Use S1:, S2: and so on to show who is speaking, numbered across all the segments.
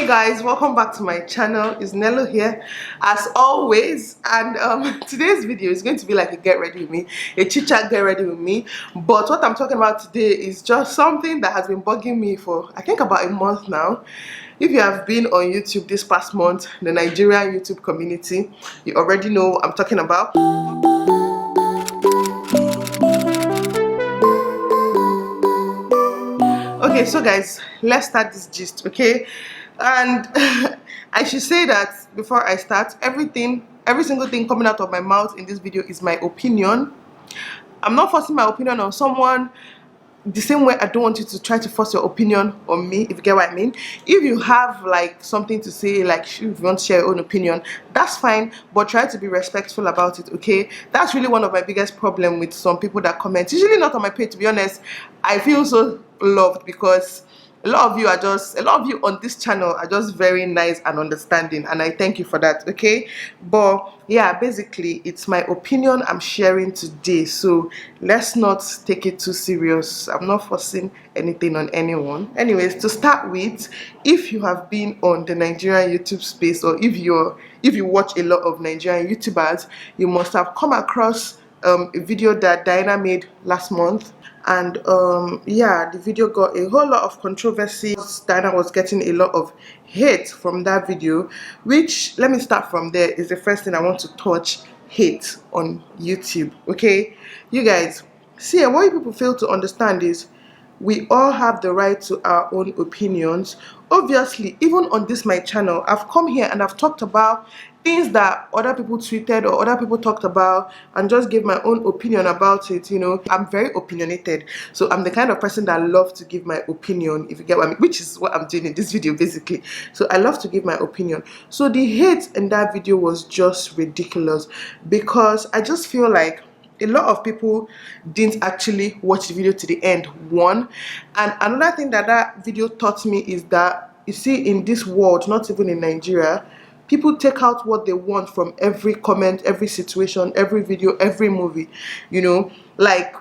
S1: Hey guys, welcome back to my channel. It's Nelo here as always, and today's video is going to be like a get ready with me, a chit chat get ready with me. But what I'm talking about today is just something that has been bugging me for I think about a month now. If you have been on YouTube this past month, the Nigerian YouTube community, you already know what I'm talking about. Okay, so guys, let's start this gist, okay? And I should say that before I start, every single thing coming out of my mouth in this video is my opinion. I'm not forcing my opinion on someone the same way I don't want you to try to force your opinion on me, if you get what I mean. If you have like something to say, like if you want to share your own opinion, that's fine, but try to be respectful about it, okay? That's really one of my biggest problem with some people that comment, usually not on my page, to be honest. I feel so loved because a lot of you on this channel are just very nice and understanding, and I thank you for that, okay? But yeah, basically it's my opinion I'm sharing today, so let's not take it too serious. I'm not forcing anything on anyone. Anyways, to start with, if you have been on the Nigerian YouTube space, or if you watch a lot of Nigerian YouTubers, you must have come across a video that Diana made last month. And yeah, the video got a whole lot of controversy. Diana was getting a lot of hate from that video, which, let me start from there, is the first thing I want to touch: hate on YouTube. Okay, you guys, see, what you people fail to understand is we all have the right to our own opinions. Obviously, even on this my channel, I've come here and I've talked about things that other people tweeted or other people talked about, and just give my own opinion about it. You know, I'm very opinionated, so I'm the kind of person that loves to give my opinion, if you get what I mean, which is what I'm doing in this video basically. So I love to give my opinion. So the hate in that video was just ridiculous, because I just feel like a lot of people didn't actually watch the video to the end, one. And another thing that that video taught me is that, you see, in this world, not even in Nigeria, people take out what they want from every comment, every situation, every video, every movie. You know, like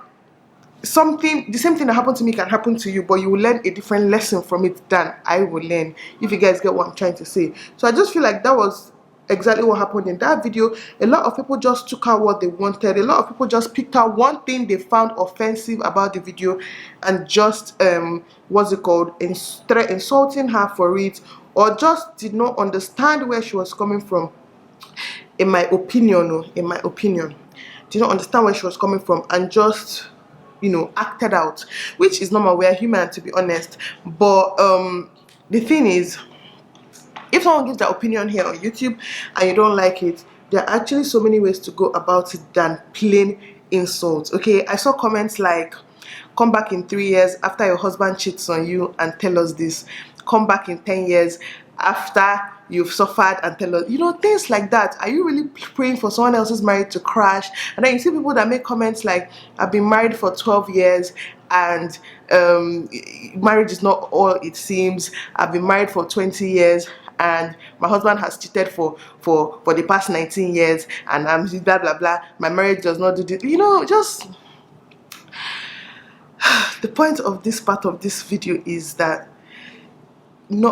S1: the same thing that happened to me can happen to you, but you will learn a different lesson from it than I will learn, if you guys get what I'm trying to say. So I just feel like that was exactly what happened in that video. A lot of people just took out what they wanted. A lot of people just picked out one thing they found offensive about the video and just what's it called, started insulting her for it, or just did not understand where she was coming from. In my opinion, did not understand where she was coming from, and just, you know, acted out, which is normal. We are human, to be honest. But the thing is, if someone gives their opinion here on YouTube and you don't like it, there are actually so many ways to go about it than plain insults. Okay, I saw comments like, come back in 3 years after your husband cheats on you and tell us this. Come back in 10 years after you've suffered and tell us, you know, things like that. Are you really praying for someone else's marriage to crash? And then you see people that make comments like, I've been married for 12 years and marriage is not all it seems. I've been married for 20 years and my husband has cheated for the past 19 years, and I'm blah blah blah. My marriage does not do this. You know, just the point of this part of this video is that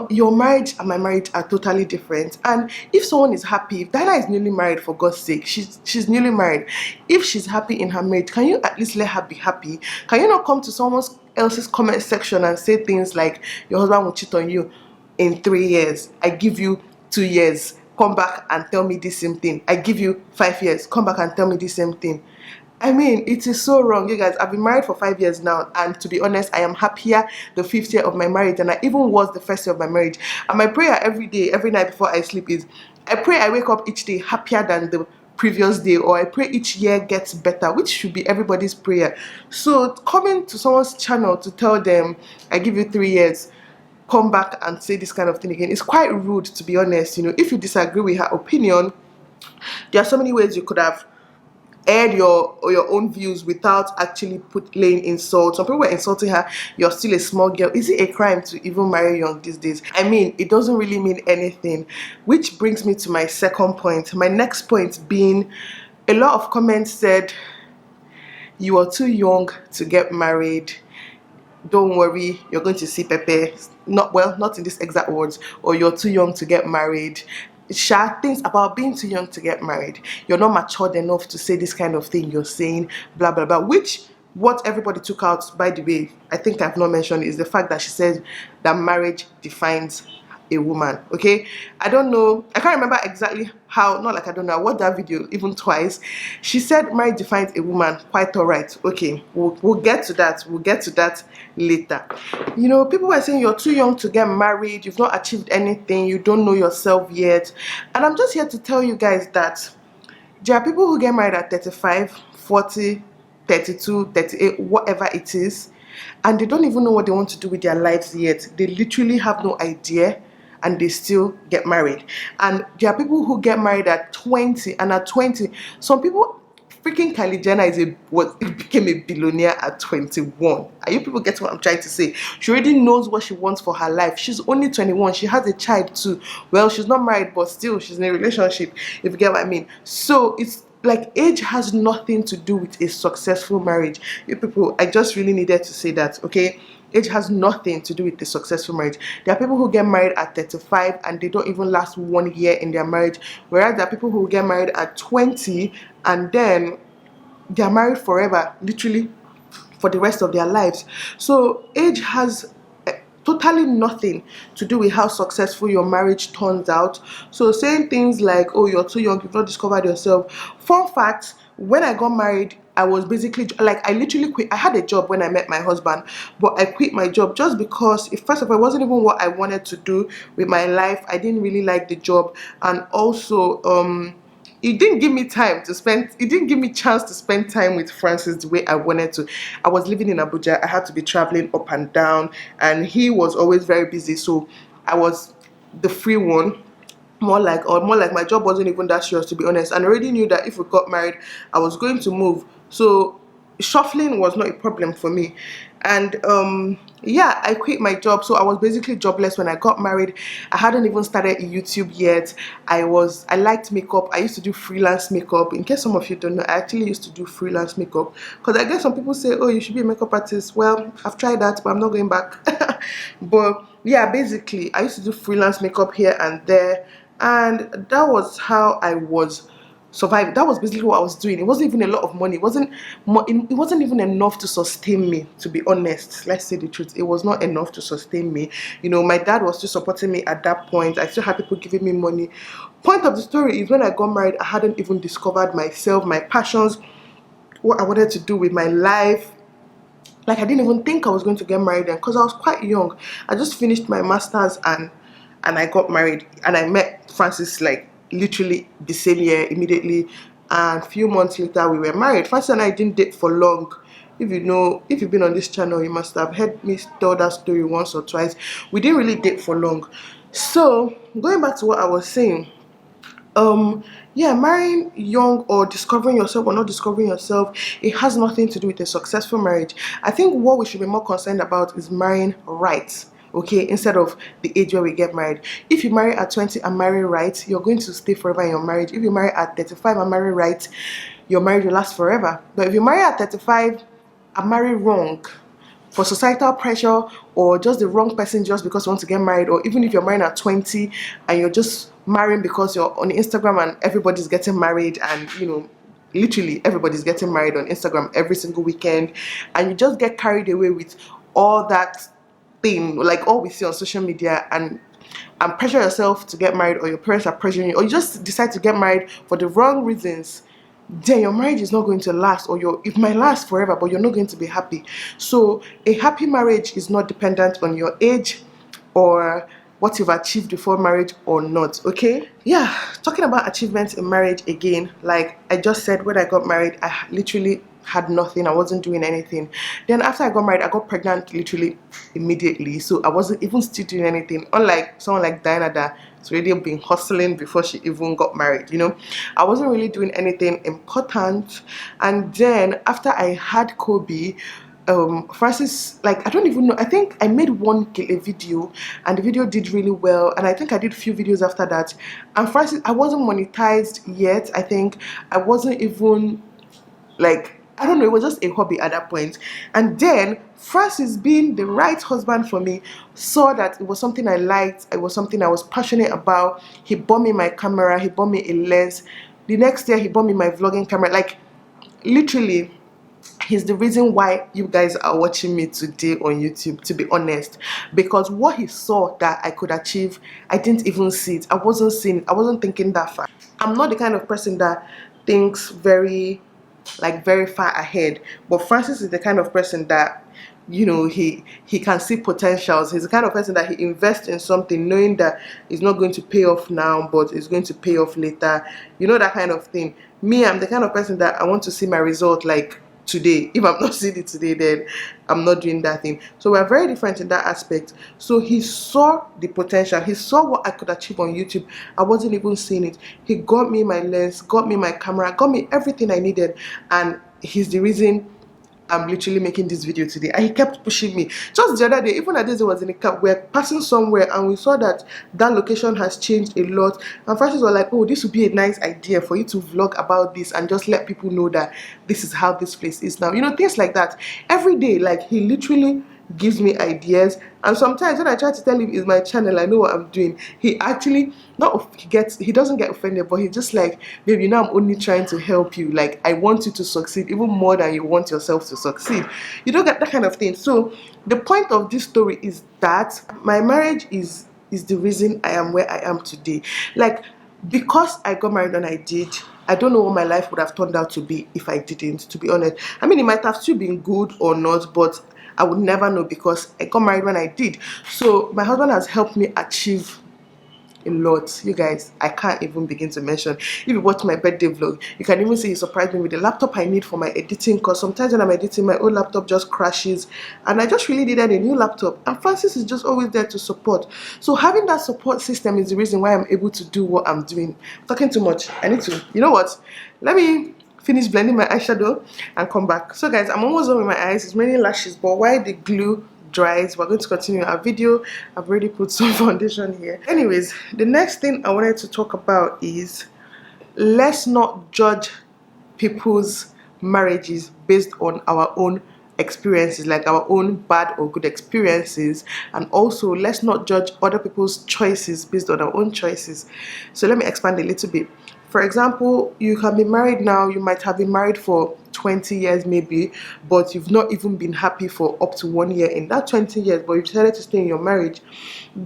S1: your marriage and my marriage are totally different. And if someone is happy, if Diana is newly married, for God's sake, she's newly married, if she's happy in her marriage, can you at least let her be happy? Can you not come to someone else's comment section and say things like, your husband will cheat on you in 3 years, I give you 2 years, come back and tell me the same thing. I give you 5 years, come back and tell me the same thing. I mean, it is so wrong, you guys. I've been married for 5 years now, and to be honest, I am happier the 5th year of my marriage than I even was the 1st year of my marriage. And my prayer every day, every night before I sleep is, I pray I wake up each day happier than the previous day, or I pray each year gets better, which should be everybody's prayer. So coming to someone's channel to tell them, I give you 3 years, come back and say this kind of thing again, it's quite rude, to be honest. You know, if you disagree with her opinion, there are so many ways you could have aired your own views without actually laying insult. Some people were insulting her, you're still a small girl. Is it a crime to even marry young these days? I mean, it doesn't really mean anything. Which brings me to my second point. My next point being, a lot of comments said, you are too young to get married. don't worry, you're going to see Pepe. Not well, not in these exact words, or you're too young to get married. Sha, things about being too young to get married. You're not matured enough to say this kind of thing you're saying, blah blah blah. Which what everybody took out, by the way, I think I've not mentioned, is the fact that she said that marriage defines a woman. Okay, I don't know, I can't remember exactly how, not like I don't know, I watched that video even twice. She said marriage defines a woman. Quite all right. Okay, we'll get to that, we'll get to that later. You know, people were saying you're too young to get married, you've not achieved anything, you don't know yourself yet. And I'm just here to tell you guys that there are people who get married at 35, 40, 32, 38, whatever it is, and they don't even know what they want to do with their lives yet. They literally have no idea, and they still get married. And there are people who get married at 20, and at 20, some people, freaking Kylie Jenner became a billionaire at 21. Are you people getting what I'm trying to say? She already knows what she wants for her life. She's only 21. She has a child too. Well, she's not married, but still, she's in a relationship, if you get what I mean. So it's like age has nothing to do with a successful marriage. You people, I just really needed to say that, okay? Age has nothing to do with a successful marriage. There are people who get married at 35 and they don't even last 1 year in their marriage, whereas there are people who get married at 20 and then they are married forever, literally for the rest of their lives. So age has totally nothing to do with how successful your marriage turns out. So saying things like, oh, you're too young, you've not discovered yourself. Fun fact, when I got married, I was basically like, I literally quit. I had a job when I met my husband, but I quit my job just because first of all, it wasn't even what I wanted to do with my life. I didn't really like the job, and also it didn't give me time to spend, it didn't give me chance to spend time with Francis the way I wanted to. I was living in Abuja, I had to be traveling up and down, and he was always very busy, so I was the free one. More like my job wasn't even that serious, to be honest, and I already knew that if we got married I was going to move, so shuffling was not a problem for me. And yeah, I quit my job, so I was basically jobless when I got married. I hadn't even started YouTube yet. I liked makeup. I used to do freelance makeup. In case some of you don't know, I actually used to do freelance makeup, because I guess some people say, oh, you should be a makeup artist. Well, I've tried that, but I'm not going back. But yeah, basically I used to do freelance makeup here and there, and that was how I was survive. That was basically what I was doing. It wasn't even a lot of money. It wasn't even enough to sustain me, to be honest. Let's say the truth, it was not enough to sustain me. You know, my dad was still supporting me at that point. I still had people giving me money. Point of the story is, when I got married, I hadn't even discovered myself, my passions, what I wanted to do with my life. Like, I didn't even think I was going to get married then, because I was quite young. I just finished my master's, and I got married, and I met Francis like literally the same year immediately, and a few months later we were married. Francis and I didn't date for long. If you know, if you've been on this channel, you must have heard me tell that story once or twice. We didn't really date for long. So going back to what I was saying, yeah, marrying young or discovering yourself or not discovering yourself, it has nothing to do with a successful marriage. I think what we should be more concerned about is marrying right, okay, instead of the age where we get married. If you marry at 20 and marry right, you're going to stay forever in your marriage. If you marry at 35 and marry right, your marriage will last forever. But if you marry at 35 and marry wrong, for societal pressure, or just the wrong person just because you want to get married, or even if you're married at 20 and you're just marrying because you're on Instagram and everybody's getting married, and you know, literally everybody's getting married on Instagram every single weekend, and you just get carried away with all that thing, like all we see on social media, and pressure yourself to get married, or your parents are pressuring you, or you just decide to get married for the wrong reasons, then your marriage is not going to last, or it might last forever, but you're not going to be happy. So a happy marriage is not dependent on your age or what you've achieved before marriage or not, okay? Yeah, talking about achievements in marriage again, like I just said, when I got married, I literally had nothing. I wasn't doing anything. Then after I got married, I got pregnant literally immediately, so I wasn't even still doing anything, unlike someone like Diana that has already been hustling before she even got married. You know, I wasn't really doing anything important. And then after I had Kobe, Francis, like, I don't even know, I think I made a video, and the video did really well, and I think I did a few videos after that. And Francis, I wasn't monetized yet. I think I wasn't even like I don't know, it was just a hobby at that point. And then Francis, being the right husband for me, saw that it was something I liked, it was something I was passionate about. He bought me my camera, he bought me a lens. The next year he bought me my vlogging camera. Like, literally, he's the reason why you guys are watching me today on YouTube, to be honest. Because what he saw that I could achieve, I didn't even see it. I wasn't seeing it. I wasn't thinking that far. I'm not the kind of person that thinks very far ahead, but Francis is the kind of person that, you know, he can see potentials. He's the kind of person that he invests in something knowing that it's not going to pay off now, but it's going to pay off later, you know, that kind of thing. Me, I'm the kind of person that I want to see my result like today. If I'm not seeing it today, then I'm not doing that thing. So we're very different in that aspect. So he saw the potential, he saw what I could achieve on YouTube. I wasn't even seeing it. He got me my lens, got me my camera, got me everything I needed, and he's the reason I'm literally making this video today. And he kept pushing me. Just the other day, even at this, it was in a cab, we're passing somewhere and we saw that that location has changed a lot. And Francis was like, oh, this would be a nice idea for you to vlog about this and just let people know that this is how this place is now. You know, things like that. Every day, like, he literally gives me ideas. And sometimes when I try to tell him it's my channel, I know what I'm doing, he actually, he doesn't get offended, but he's just like, babe, you know, I'm only trying to help you. Like, I want you to succeed even more than you want yourself to succeed. You don't get that kind of thing. So the point of this story is that my marriage is the reason I am where I am today. Like, because I got married when I did, I don't know what my life would have turned out to be if I didn't, to be honest. I mean, it might have still been good or not, but I would never know because I got married when I did. So my husband has helped me achieve a lot. You guys, I can't even begin to mention. If you watch my birthday vlog, you can even see he surprised me with the laptop I need for my editing, because sometimes when I'm editing, my old laptop just crashes and I just really needed a new laptop, and Francis is just always there to support. So having that support system is the reason why I'm able to do what I'm doing. Talking too much, I need to, you know what, let me finish blending my eyeshadow and come back. So guys, I'm almost done with my eyes. It's raining lashes, but while the glue dries, we're going to continue our video. I've already put some foundation here. Anyways, the next thing I wanted to talk about is, let's not judge people's marriages based on our own experiences, like our own bad or good experiences. And also, let's not judge other people's choices based on our own choices. So let me expand a little bit. For example, you can be married now, you might have been married for 20 years maybe, but you've not even been happy for up to 1 year in that 20 years, but you've decided to stay in your marriage.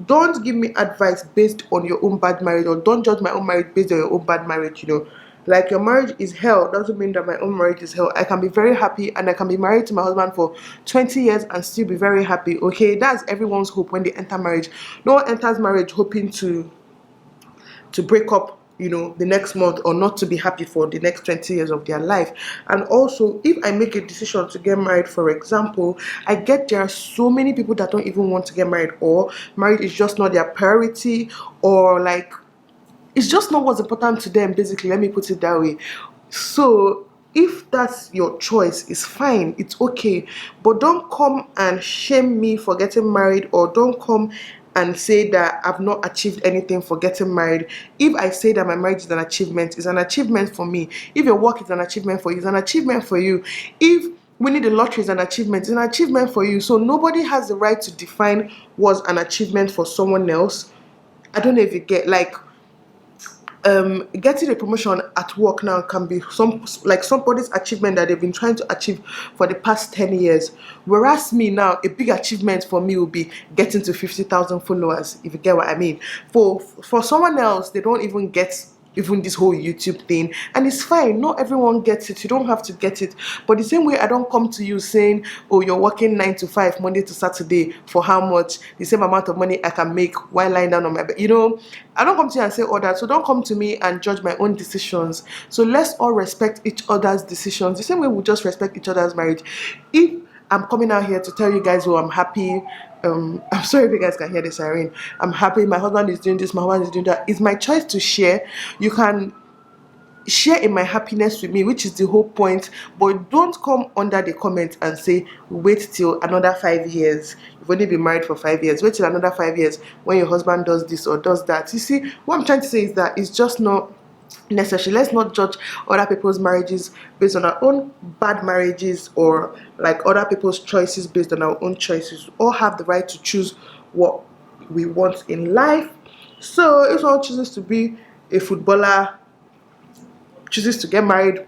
S1: Don't give me advice based on your own bad marriage, or don't judge my own marriage based on your own bad marriage, you know. Like, your marriage is hell doesn't mean that my own marriage is hell. I can be very happy and I can be married to my husband for 20 years and still be very happy, okay? That's everyone's hope when they enter marriage. No one enters marriage hoping to break up, you know, the next month, or not to be happy for the next 20 years of their life. And also, if I make a decision to get married, for example, I get there are so many people that don't even want to get married, or marriage is just not their priority, or like, it's just not what's important to them, basically. Let me put it that way. So if that's your choice, it's fine, it's okay, but don't come and shame me for getting married, or don't come and say that I've not achieved anything for getting married. If I say that my marriage is an achievement, it's an achievement for me. If your work is an achievement for you, it's an achievement for you. If winning the lottery is an achievement, it's an achievement for you. So nobody has the right to define what's an achievement for someone else. I don't know if you get, like, getting a promotion at work now can be somebody's achievement that they've been trying to achieve for the past 10 years, whereas me now, a big achievement for me will be getting to 50,000 followers, if you get what I mean. For someone else, they don't even get even this whole YouTube thing, and it's fine. Not everyone gets it. You don't have to get it. But the same way, I don't come to you saying, oh, you're working 9 to 5 Monday to Saturday for how much, the same amount of money I can make while lying down on my bed, you know. I don't come to you and say all that. So don't come to me and judge my own decisions. So let's all respect each other's decisions the same way we just respect each other's marriage. If I'm coming out here to tell you guys, oh, I'm happy, I'm sorry if you guys can hear the siren, I'm happy, my husband is doing this, my husband is doing that, it's my choice to share. You can share in my happiness with me, which is the whole point, but don't come under the comment and say, wait till another 5 years. You've only been married for 5 years, wait till another 5 years when your husband does this or does that. You see, what I'm trying to say is that it's just not necessary. Let's not judge other people's marriages based on our own bad marriages, or like other people's choices based on our own choices. We all have the right to choose what we want in life. So if someone chooses to be a footballer, chooses to get married,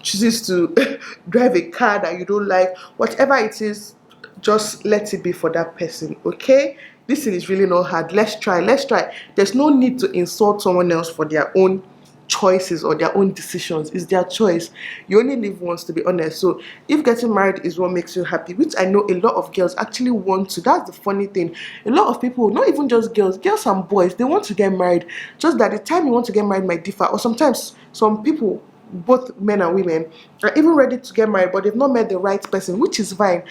S1: chooses to drive a car that you don't like, whatever it is, just let it be for that person, okay? This thing is really not hard. Let's try. There's no need to insult someone else for their own choices or their own decisions. It's their choice. You only live once, to be honest. So if getting married is what makes you happy, which I know a lot of girls actually want to, that's the funny thing. A lot of people, not even just girls and boys, they want to get married, just that the time you want to get married might differ. Or sometimes some people, both men and women, are even ready to get married, but they've not met the right person, which is fine.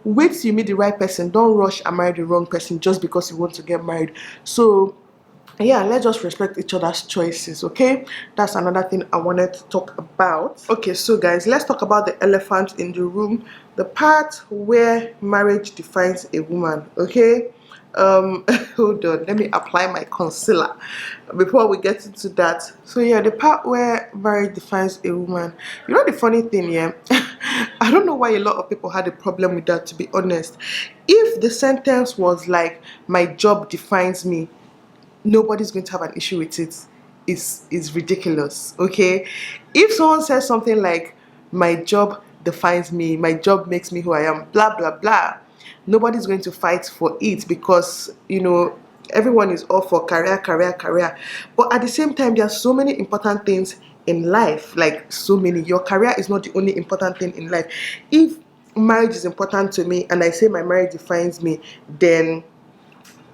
S1: Wait till you meet the right person. Don't rush and marry the wrong person just because you want to get married. So yeah, let's just respect each other's choices, okay? That's another thing I wanted to talk about. Okay, so guys, let's talk about the elephant in the room, the part where marriage defines a woman, okay? Hold on, let me apply my concealer before we get into that. So yeah, the part where marriage defines a woman. You know the funny thing, yeah? I don't know why a lot of people had a problem with that, to be honest. If the sentence was like, my job defines me, nobody's going to have an issue with it. It's ridiculous, okay? If someone says something like, my job defines me, my job makes me who I am, blah blah blah, nobody's going to fight for it, because everyone is all for career. But at the same time, there are so many important things in life, like so many. Your career is not the only important thing in life. If marriage is important to me and I say my marriage defines me, then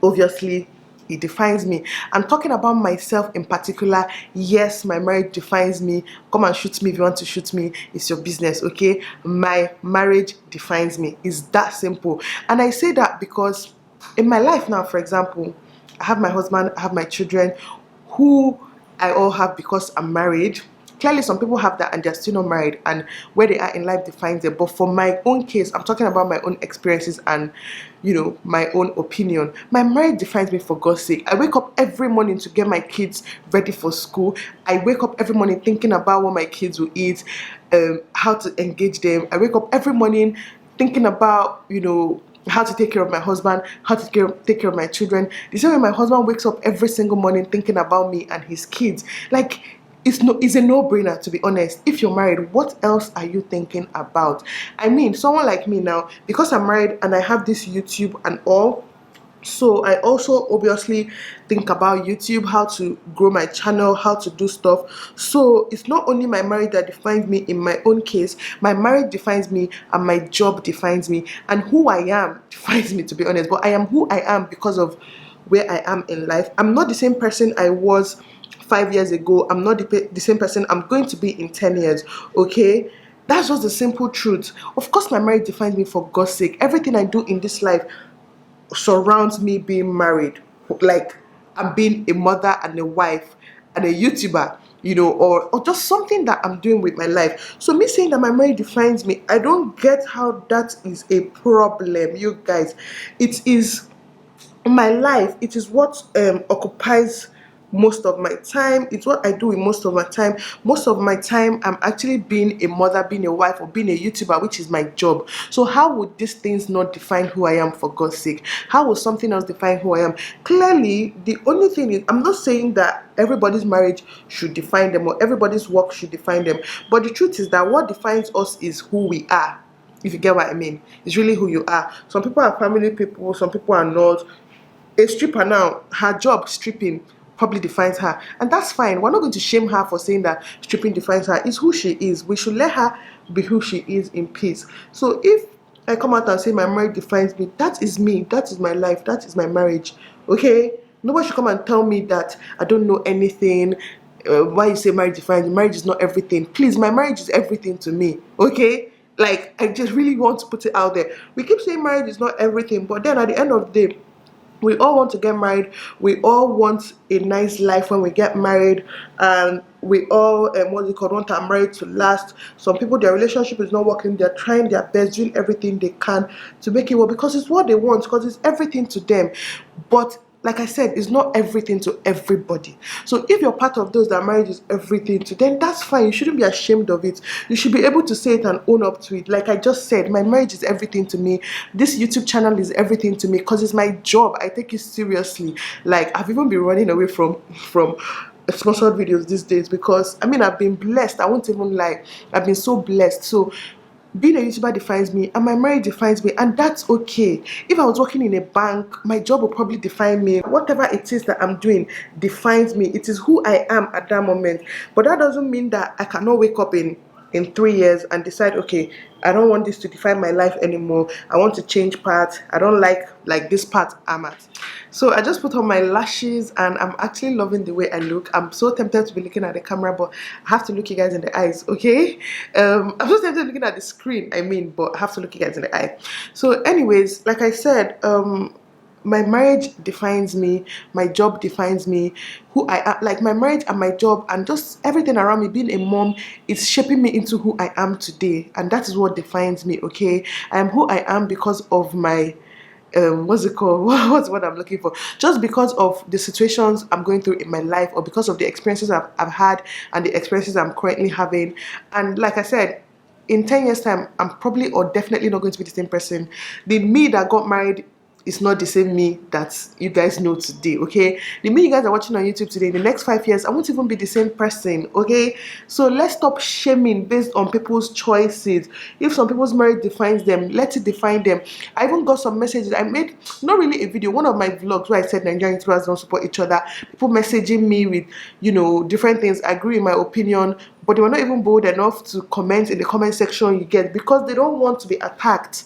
S1: obviously it defines me. I'm talking about myself in particular. Yes, my marriage defines me. Come and shoot me if you want to shoot me. It's your business, okay? My marriage defines me. It's that simple. And I say that because in my life now, for example, I have my husband, I have my children, who I all have because I'm married. Clearly, some people have that and they're still not married, and where they are in life defines them. But for my own case, I'm talking about my own experiences and, my own opinion. My marriage defines me, for God's sake. I wake up every morning to get my kids ready for school. I wake up every morning thinking about what my kids will eat, how to engage them. I wake up every morning thinking about, how to take care of my husband, how to take care of my children. The same way my husband wakes up every single morning thinking about me and his kids. Like, it's a no-brainer, to be honest. If you're married, what else are you thinking about? I mean, someone like me now, because I'm married and I have this YouTube and all, so I also obviously think about YouTube, how to grow my channel, how to do stuff. So it's not only my marriage that defines me. In my own case, my marriage defines me and my job defines me, and who I am defines me, to be honest. But I am who I am because of where I am in life. I'm not the same person I was 5 years ago. I'm not the same person I'm going to be in 10 years, okay? That's just the simple truth. Of course, my marriage defines me, for God's sake. Everything I do in this life surrounds me being married. Like, I'm being a mother and a wife and a YouTuber, or just something that I'm doing with my life. So me saying that my marriage defines me, I don't get how that is a problem, you guys. It is my life. It is what occupies most of my time. It's what I do in most of my time. Most of my time I'm actually being a mother, being a wife, or being a YouTuber, which is my job. So how would these things not define who I am, for God's sake? How would something else define who I am? Clearly, the only thing is, I'm not saying that everybody's marriage should define them or everybody's work should define them, but the truth is that what defines us is who we are. If you get what I mean, it's really who you are. Some people are family people, some people are not. A stripper now, her job, stripping, probably defines her, and that's fine. We're not going to shame her for saying that stripping defines her. It's who she is. We should let her be who she is in peace. So if I come out and say my marriage defines me, that is me, that is my life, that is my marriage, okay? Nobody should come and tell me that I don't know anything. Why you say marriage defines you? Marriage is not everything. Please, my marriage is everything to me, okay? Like, I just really want to put it out there. We keep saying marriage is not everything, but then at the end of the day, we all want to get married. We all want a nice life when we get married, and we all want our marriage to last. Some people, their relationship is not working. They're trying their best, doing everything they can to make it work, because it's what they want, because it's everything to them. But like I said, it's not everything to everybody. So if you're part of those that marriage is everything to, then that's fine. You shouldn't be ashamed of it. You should be able to say it and own up to it. Like I just said, my marriage is everything to me. This YouTube channel is everything to me because it's my job. I take it seriously. Like I've even been running away from sponsored videos these days because I mean I've been blessed. I won't even lie. I've been so blessed. So being a YouTuber defines me and my marriage defines me, and that's okay. If I was working in a bank, my job will probably define me. Whatever it is that I'm doing defines me. It is who I am at that moment. But that doesn't mean that I cannot wake up in 3 years and decide, okay, I don't want this to define my life anymore. I want to change paths. I don't like this path I'm at. So I just put on my lashes and I'm actually loving the way I look. I'm so tempted to be looking at the camera, but I have to look you guys in the eyes, okay? I'm so tempted looking at the screen, I mean, but I have to look you guys in the eye. So anyways, like I said, my marriage defines me, my job defines me, who I am. Like my marriage and my job and just everything around me, being a mom, is shaping me into who I am today, and that is what defines me. Okay, I am who I am because of my what's it called, what's what I'm looking for, just because of the situations I'm going through in my life, or because of the experiences I've had and the experiences I'm currently having. And like I said, in 10 years time, I'm probably or definitely not going to be the same person. The me that got married is not the same me that you guys know today. Okay, the me you guys are watching on YouTube today, in the next 5 years I won't even be the same person. Okay, so let's stop shaming based on people's choices. If some people's marriage defines them, let it define them. I even got some messages. I made not really a video, one of my vlogs, where I said Nigerian YouTubers don't support each other. People messaging me with, you know, different things. I agree with my opinion, but they were not even bold enough to comment in the comment section, you get, because they don't want to be attacked.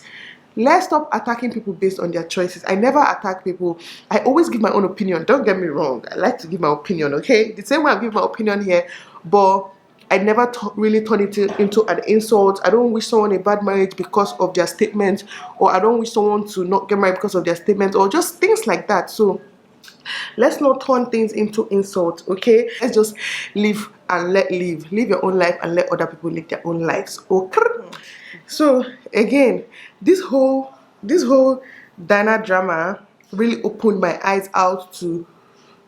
S1: Let's stop attacking people based on their choices. I never attack people. I always give my own opinion. Don't get me wrong. I like to give my opinion, okay? The same way I give my opinion here, but I never really turn it into an insult. I don't wish someone a bad marriage because of their statement, or I don't wish someone to not get married because of their statement, or just things like that. So let's not turn things into insults, okay? Let's just live and let live. Live your own life and let other people live their own lives, okay? So again, this whole Dana drama really opened my eyes out to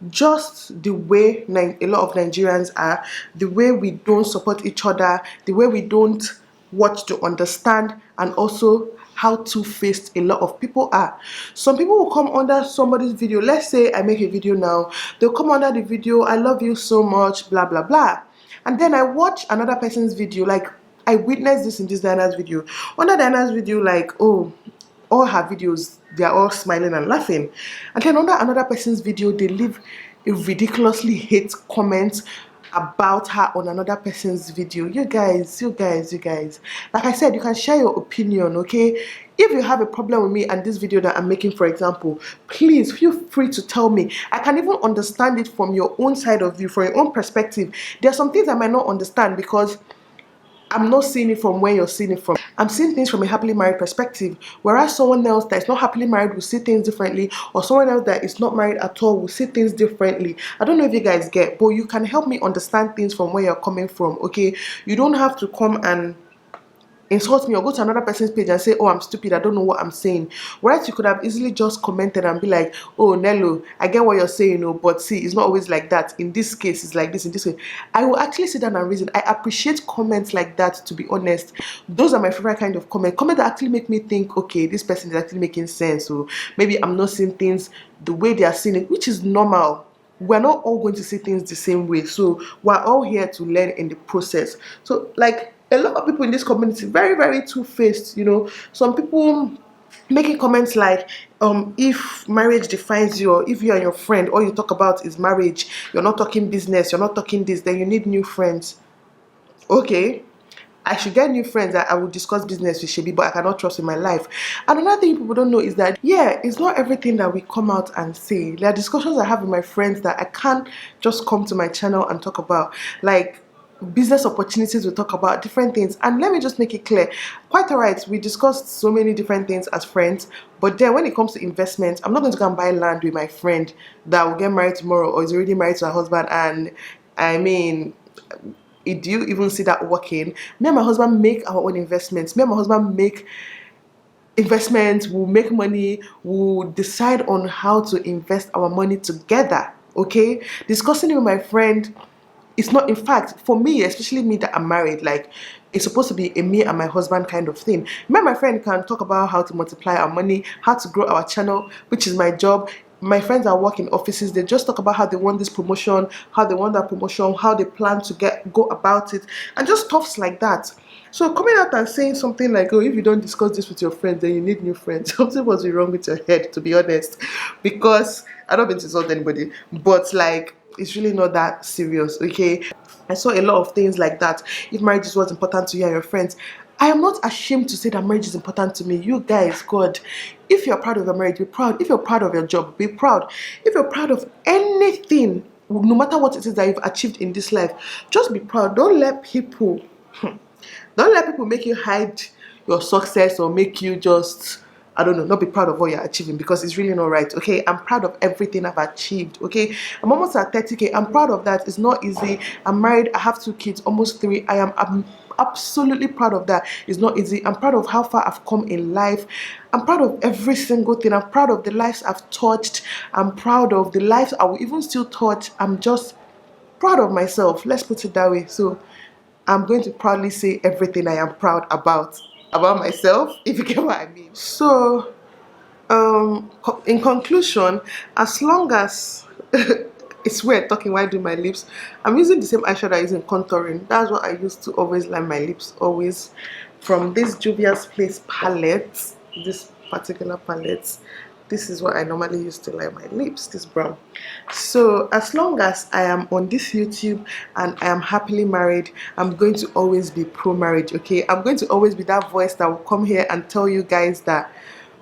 S1: just the way a lot of Nigerians are, the way we don't support each other, the way we don't watch to understand, and also how two-faced a lot of people are. Some people will come under somebody's video. Let's say I make a video now, they'll come under the video, I love you so much, blah blah blah, and then I watch another person's video. Like I witnessed this in this Diana's video. Under Diana's video, like, oh, all her videos, they are all smiling and laughing. And then under another person's video, they leave a ridiculously hate comment about her on another person's video. You guys. Like I said, you can share your opinion, okay? If you have a problem with me and this video that I'm making, for example, please feel free to tell me. I can even understand it from your own side of view, from your own perspective. There are some things I might not understand because I'm not seeing it from where you're seeing it from. I'm seeing things from a happily married perspective, whereas someone else that is not happily married will see things differently, or someone else that is not married at all will see things differently. I don't know if you guys get, but you can help me understand things from where you're coming from, okay? You don't have to come and insult me or go to another person's page and say, oh, I'm stupid, I don't know what I'm saying. Whereas you could have easily just commented and be like, oh, Nelo, I get what you're saying, but see, it's not always like that. In this case, it's like this, in this way. I will actually sit down and reason. I appreciate comments like that, to be honest. Those are my favorite kind of comment that actually make me think, okay, this person is actually making sense, or maybe I'm not seeing things the way they are seeing it, which is normal. We're not all going to see things the same way, so we're all here to learn in the process. So like a lot of people in this community, very, very two-faced, you know. Some people making comments like, if marriage defines you, or if you and your friend all you talk about is marriage, you're not talking business, you're not talking this, then you need new friends. Okay, I should get new friends that I will discuss business with Shebi, but I cannot trust in my life. And another thing people don't know is that, yeah, it's not everything that we come out and say. There are discussions I have with my friends that I can't just come to my channel and talk about. Like business opportunities, we talk about different things. And let me just make it clear, quite alright, we discussed so many different things as friends, but then when it comes to investment, I'm not going to go and buy land with my friend that will get married tomorrow or is already married to her husband. And I mean, do you even see that working? Me and my husband make our own investments. Me and my husband make investments, we'll make money, we'll decide on how to invest our money together. Okay, discussing it with my friend, it's not, in fact, for me, especially me that I'm married, like, it's supposed to be a me and my husband kind of thing. Me and my friend can talk about how to multiply our money, how to grow our channel, which is my job. My friends that work in offices, they just talk about how they want this promotion, how they want that promotion, how they plan to go about it, and just stuffs like that. So coming out and saying something like, oh, if you don't discuss this with your friends, then you need new friends. Something must be wrong with your head, to be honest. Because I don't mean to insult anybody, but like, it's really not that serious, okay? I saw a lot of things like that. If marriage is what's important to you and your friends, I am not ashamed to say that marriage is important to me. You guys, God, if you're proud of your marriage, be proud. If you're proud of your job, be proud. If you're proud of anything, no matter what it is that you've achieved in this life, just be proud. Don't let people make you hide your success or make you just, I don't know, not be proud of what you're achieving, because it's really not right. Okay, I'm proud of everything I've achieved. Okay, I'm almost at 30K. I'm proud of that. It's not easy. I'm married. I have 2 kids, almost 3. I'm absolutely proud of that. It's not easy. I'm proud of how far I've come in life. I'm proud of every single thing. I'm proud of the lives I've touched. I'm proud of the lives I will even still touch. I'm just proud of myself. Let's put it that way. So I'm going to proudly say everything I am proud about myself, if you get what I mean. So in conclusion, as long as it's weird talking while I do my lips, I'm using the same eyeshadow I use in contouring. That's what I used to always line my lips, always, from this Juvia's Place palette, this particular palette. This is what I normally use to line my lips, this brown. So as long as I am on this YouTube and I am happily married, I'm going to always be pro marriage. Okay, I'm going to always be that voice that will come here and tell you guys that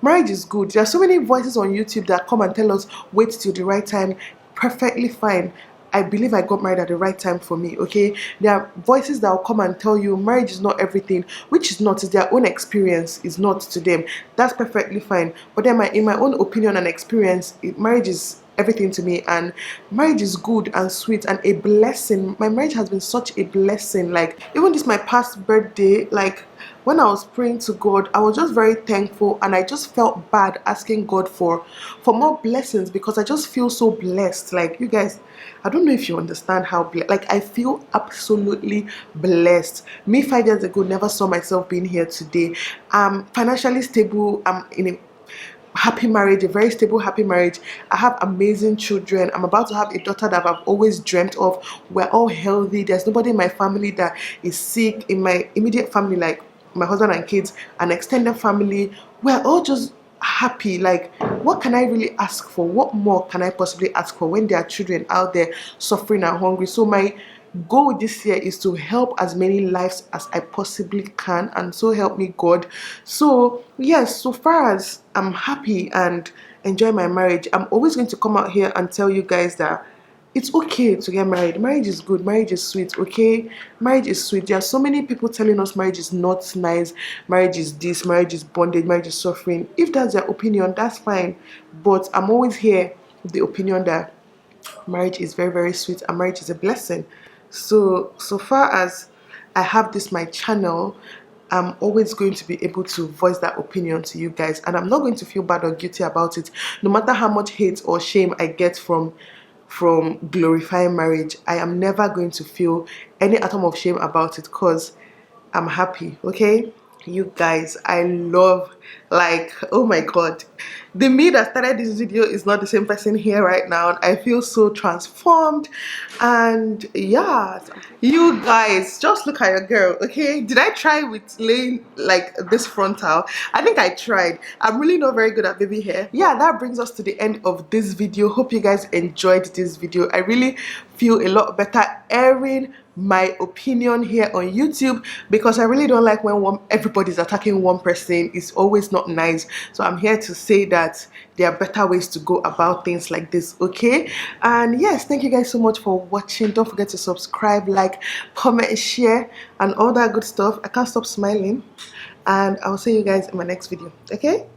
S1: marriage is good. There are so many voices on YouTube that come and tell us wait till the right time. Perfectly fine. I believe I got married at the right time for me. Okay, there are voices that will come and tell you marriage is not everything, which is not. It's their own experience, is not to them. That's perfectly fine. But then in my own opinion and experience, marriage is everything to me, and marriage is good and sweet and a blessing. My marriage has been such a blessing. Like, even this my past birthday, like, when I was praying to God, I was just very thankful, and I just felt bad asking God for more blessings, because I just feel so blessed. Like, you guys, I don't know if you understand how like, I feel absolutely blessed. Me 5 years ago never saw myself being here today. I'm financially stable. I'm in a happy marriage, a very stable happy marriage. I have amazing children. I'm about to have a daughter that I've always dreamt of. We're all healthy. There's nobody in my family that is sick. In my immediate family, like my husband and kids, an extended family, we're all just happy. Like, what can I really ask for? What more can I possibly ask for when there are children out there suffering and hungry? So my goal this year is to help as many lives as I possibly can, and so help me God. So yes, so far as I'm happy and enjoy my marriage, I'm always going to come out here and tell you guys that it's okay to get married. Marriage is good. Marriage is sweet. Okay, marriage is sweet. There are so many people telling us marriage is not nice, marriage is this, marriage is bondage, marriage is suffering. If that's their opinion, that's fine, but I'm always here with the opinion that marriage is very, very sweet, and marriage is a blessing. So far as I have this my channel, I'm always going to be able to voice that opinion to you guys, and I'm not going to feel bad or guilty about it. No matter how much hate or shame I get from glorifying marriage, I am never going to feel any atom of shame about it, because I'm happy. Okay, you guys, I love, like, oh my god, the me that started this video is not the same person here right now. I feel so transformed, and yeah, you guys, just look at your girl. Okay, did I try with laying like this frontal? I think I tried. I'm really not very good at baby hair. Yeah, that brings us to the end of this video. Hope you guys enjoyed this video. I really feel a lot better airing my opinion here on YouTube, because I really don't like when everybody's attacking one person. It's always not nice. So I'm here to say that there are better ways to go about things like this. Okay, and yes, thank you guys so much for watching. Don't forget to subscribe, like, comment, share, and all that good stuff. I can't stop smiling, and I'll see you guys in my next video. Okay.